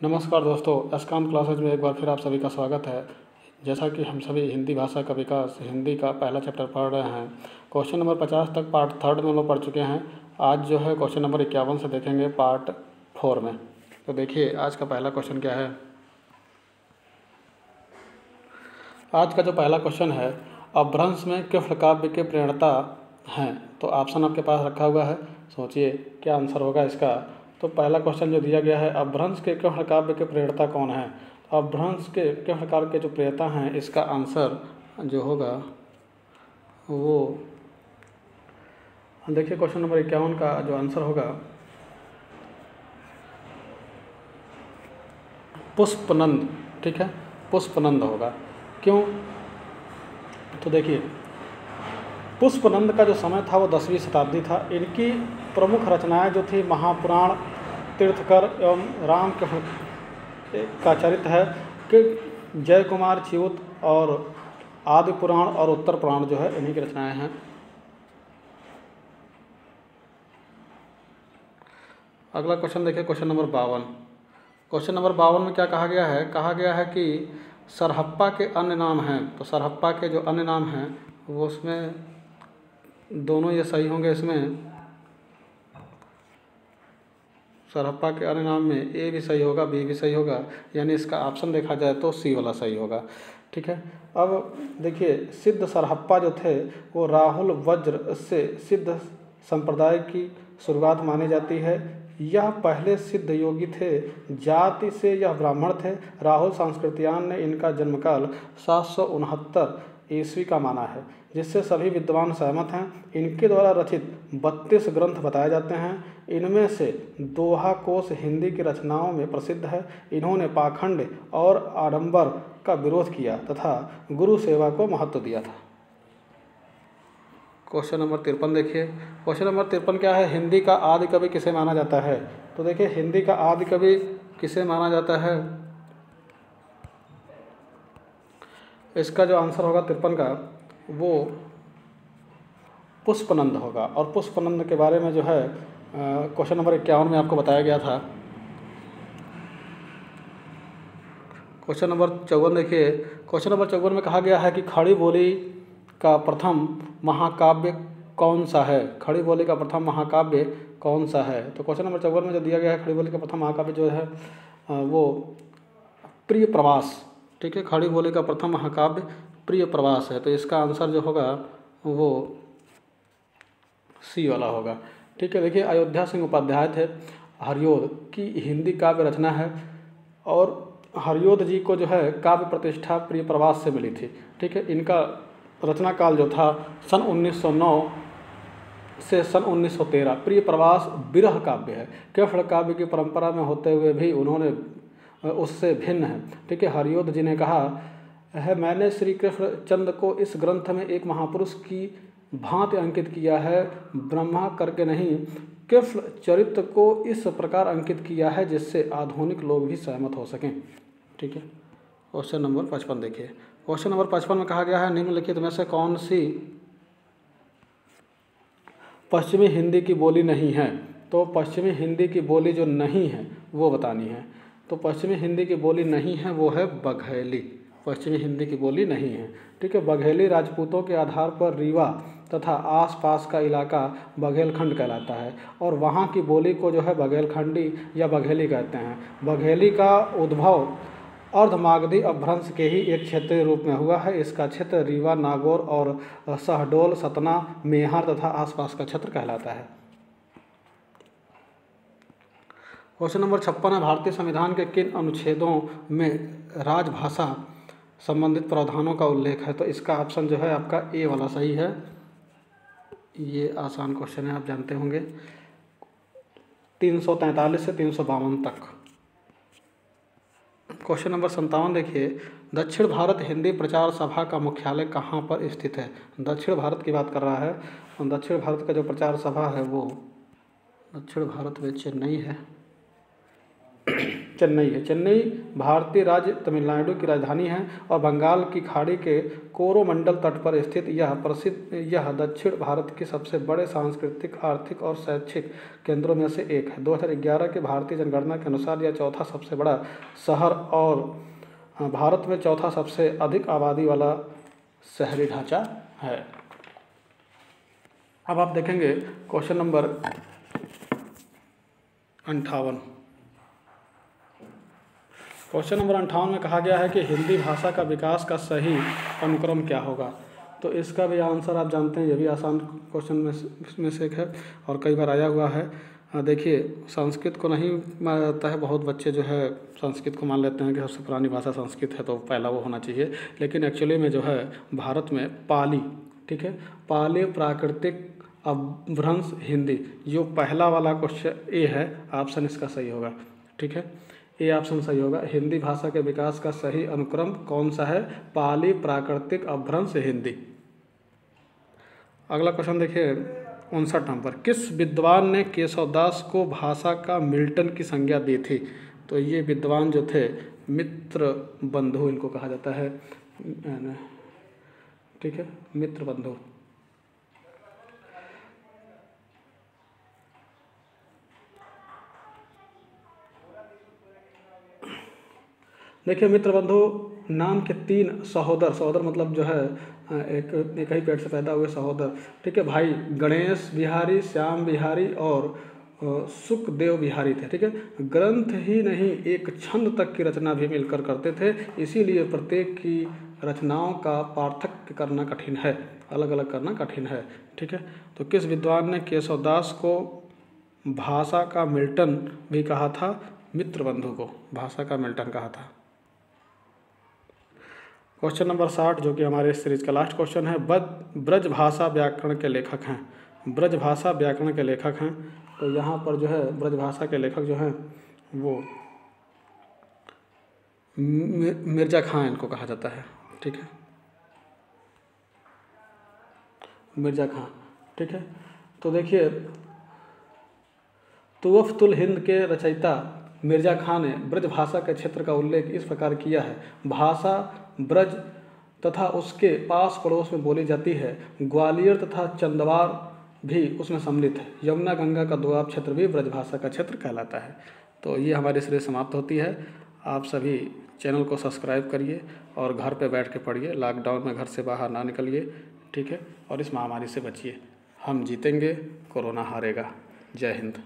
नमस्कार दोस्तों, एसकाम क्लासेज में एक बार फिर आप सभी का स्वागत है। जैसा कि हम सभी हिंदी भाषा का विकास हिंदी का पहला चैप्टर पढ़ रहे हैं। क्वेश्चन नंबर 50 तक पार्ट 3 में हम लोग पढ़ चुके हैं। आज जो है क्वेश्चन नंबर 51 से देखेंगे पार्ट 4 में। तो देखिए आज का पहला क्वेश्चन क्या है। आज का जो पहला क्वेश्चन है, अपभ्रंश में किस काव्य के प्रणेता हैं। तो ऑप्शन आपके पास रखा हुआ है, सोचिए क्या आंसर होगा इसका। तो पहला क्वेश्चन जो दिया गया है, अपभ्रंश के किस काव्य के प्रणेता कौन है। अपभ्रंश के किस प्रकार के जो प्रणेता हैं, इसका आंसर जो होगा वो देखिए क्वेश्चन नंबर 51 का जो आंसर होगा पुष्पनंद। ठीक है, पुष्पनंद होगा। क्यों? तो देखिए पुष्पनंद का जो समय था वो 10वीं शताब्दी था। इनकी प्रमुख रचनाएं जो थी महापुराण, तीर्थकर एवं राम का चरित्र है कि जय कुमार च्युत और आदि पुराण और उत्तर पुराण जो है इन्हीं की रचनाएं हैं। अगला क्वेश्चन देखिए, क्वेश्चन नंबर 52। क्वेश्चन नंबर 52 में क्या कहा गया है। कहा गया है कि सरहप्पा के अन्य नाम हैं। तो सरहप्पा के जो अन्य नाम हैं वो उसमें दोनों ये सही होंगे। इसमें सरहप्पा के अन्य नाम में ए भी सही होगा, बी भी सही होगा, यानी इसका ऑप्शन देखा जाए तो सी वाला सही होगा। ठीक है, अब देखिए सिद्ध सरहप्पा जो थे वो राहुल वज्र से सिद्ध संप्रदाय की शुरुआत मानी जाती है। यह पहले सिद्ध योगी थे, जाति से यह ब्राह्मण थे। राहुल संस्कृतियान ने इनका जन्मकाल 769 ईस्वी का माना है, जिससे सभी विद्वान सहमत हैं। इनके द्वारा रचित 32 ग्रंथ बताए जाते हैं। इनमें से दोहा कोश हिंदी की रचनाओं में प्रसिद्ध है। इन्होंने पाखंड और आडंबर का विरोध किया तथा गुरु सेवा को महत्व दिया था। क्वेश्चन नंबर 53 देखिए। क्वेश्चन नंबर 53 क्या है, हिंदी का आदि कवि किसे माना जाता है। तो देखिए हिंदी का आदि कवि किसे माना जाता है, इसका जो आंसर होगा 53 का वो पुष्पनंद होगा। और पुष्पनंद के बारे में जो है क्वेश्चन नंबर 51 में आपको बताया गया था। क्वेश्चन नंबर 54 देखिए। क्वेश्चन नंबर 54 में कहा गया है कि खड़ी बोली का प्रथम महाकाव्य कौन सा है। खड़ी बोली का प्रथम महाकाव्य कौन सा है। तो क्वेश्चन नंबर 54 में जो दिया गया है, खड़ी बोली का प्रथम महाकाव्य जो है वो प्रिय प्रवास। ठीक है, खड़ी बोली का प्रथम महाकाव्य प्रिय प्रवास है। तो इसका आंसर जो होगा वो सी वाला होगा। ठीक है, देखिए अयोध्या सिंह उपाध्याय थे, हरियोध की हिंदी काव्य रचना है और हरियोध जी को जो है काव्य प्रतिष्ठा प्रिय प्रवास से मिली थी। ठीक है, इनका रचना काल जो था सन 1909 से सन 1913। प्रिय प्रवास विरह काव्य है। केवल काव्य की परंपरा में होते हुए भी उन्होंने उससे भिन्न है। ठीक है, हरियोध जी ने कहा है, मैंने श्री कृष्ण चंद्र को इस ग्रंथ में एक महापुरुष की भांति अंकित किया है, ब्रह्मा करके नहीं। कृष्ण चरित्र को इस प्रकार अंकित किया है जिससे आधुनिक लोग भी सहमत हो सकें। ठीक है, क्वेश्चन नंबर 55 देखिए। क्वेश्चन नंबर 55 में कहा गया है, निम्नलिखित में से कौन सी पश्चिमी हिंदी की बोली नहीं है। तो पश्चिमी हिंदी की बोली जो नहीं है वो बतानी है। तो पश्चिमी हिंदी की बोली नहीं है वो है बघेली। पश्चिमी हिंदी की बोली नहीं है। ठीक है, बघेली राजपूतों के आधार पर रीवा तथा आसपास का इलाका बघेलखंड कहलाता है और वहाँ की बोली को जो है बघेलखंडी या बघेली कहते हैं। बघेली का उद्भव अर्धमागधी अपभ्रंश के ही एक क्षेत्रीय रूप में हुआ है। इसका क्षेत्र रीवा, नागौर और शहडोल, सतना, मेहर तथा आसपास का क्षेत्र कहलाता है। क्वेश्चन नंबर 56 है, भारतीय संविधान के किन अनुच्छेदों में राजभाषा संबंधित प्रावधानों का उल्लेख है। तो इसका ऑप्शन जो है आपका ए वाला सही है। ये आसान क्वेश्चन है, आप जानते होंगे। 343 से 352 तक। क्वेश्चन नंबर 57 देखिए, दक्षिण भारत हिंदी प्रचार सभा का मुख्यालय कहाँ पर स्थित है। दक्षिण भारत की बात कर रहा है और दक्षिण भारत का जो प्रचार सभा है वो दक्षिण भारत में चेन्नई है। चेन्नई है। चेन्नई भारतीय राज्य तमिलनाडु की राजधानी है और बंगाल की खाड़ी के कोरोमंडल तट पर स्थित यह दक्षिण भारत के सबसे बड़े सांस्कृतिक, आर्थिक और शैक्षिक केंद्रों में से एक है। 2011 के भारतीय जनगणना के अनुसार यह चौथा सबसे बड़ा शहर और भारत में चौथा सबसे अधिक आबादी वाला शहरी ढांचा है। अब आप देखेंगे क्वेश्चन नंबर 58। क्वेश्चन नंबर 58 में कहा गया है कि हिंदी भाषा का विकास का सही अनुक्रम क्या होगा। तो इसका भी आंसर आप जानते हैं, ये भी आसान क्वेश्चन में से एक है और कई बार आया हुआ है। देखिए, संस्कृत को नहीं माना जाता है, बहुत बच्चे जो है संस्कृत को मान लेते हैं कि सबसे पुरानी भाषा संस्कृत है तो पहला वो होना चाहिए, लेकिन एक्चुअली में जो है भारत में पाली, ठीक है, पाली प्राकृतिक अपभ्रंश हिंदी, जो पहला वाला क्वेश्चन ए है, ऑप्शन इसका सही होगा, ठीक है, ए ऑप्शन सही होगा। हिंदी भाषा के विकास का सही अनुक्रम कौन सा है? पाली प्राकृतिक अपभ्रंश हिंदी। अगला क्वेश्चन देखिए 59 नंबर, किस विद्वान ने केशवदास को भाषा का मिल्टन की संज्ञा दी थी? तो ये विद्वान जो थे मित्र बंधु इनको कहा जाता है, ठीक है, मित्र बंधु। देखिए, मित्रबंधु नाम के 3 सहोदर मतलब जो है एक ही पेट से पैदा हुए सहोदर, ठीक है, भाई गणेश बिहारी, श्याम बिहारी और सुखदेव बिहारी थे, ठीक है। ग्रंथ ही नहीं, एक छंद तक की रचना भी मिलकर करते थे, इसीलिए प्रत्येक की रचनाओं का पार्थक्य करना कठिन है, अलग अलग करना कठिन है, ठीक है। तो किस विद्वान ने केशवदास को भाषा का मिल्टन भी कहा था? मित्रबंधु को भाषा का मिल्टन कहा था। क्वेश्चन नंबर 60 जो कि हमारे सीरीज का लास्ट क्वेश्चन है, ब्रज भाषा व्याकरण के लेखक हैं। ब्रज भाषा व्याकरण के लेखक हैं, तो यहाँ पर जो है ब्रज भाषा के लेखक जो हैं वो मिर्जा खां इनको कहा जाता है, ठीक है, मिर्जा खां, ठीक है। तो देखिए, तुवफ़तुल हिंद के रचयिता मिर्जा खां ने ब्रज भाषा के क्षेत्र का उल्लेख इस प्रकार किया है, भाषा ब्रज तथा उसके पास पड़ोस में बोली जाती है, ग्वालियर तथा चंदवार भी उसमें सम्मिलित है, यमुना गंगा का दोआब क्षेत्र भी ब्रज भाषा का क्षेत्र कहलाता है। तो ये हमारी सीरीज समाप्त होती है। आप सभी चैनल को सब्सक्राइब करिए और घर पे बैठ के पढ़िए, लॉकडाउन में घर से बाहर ना निकलिए, ठीक है, और इस महामारी से बचिए। हम जीतेंगे, कोरोना हारेगा। जय हिंद।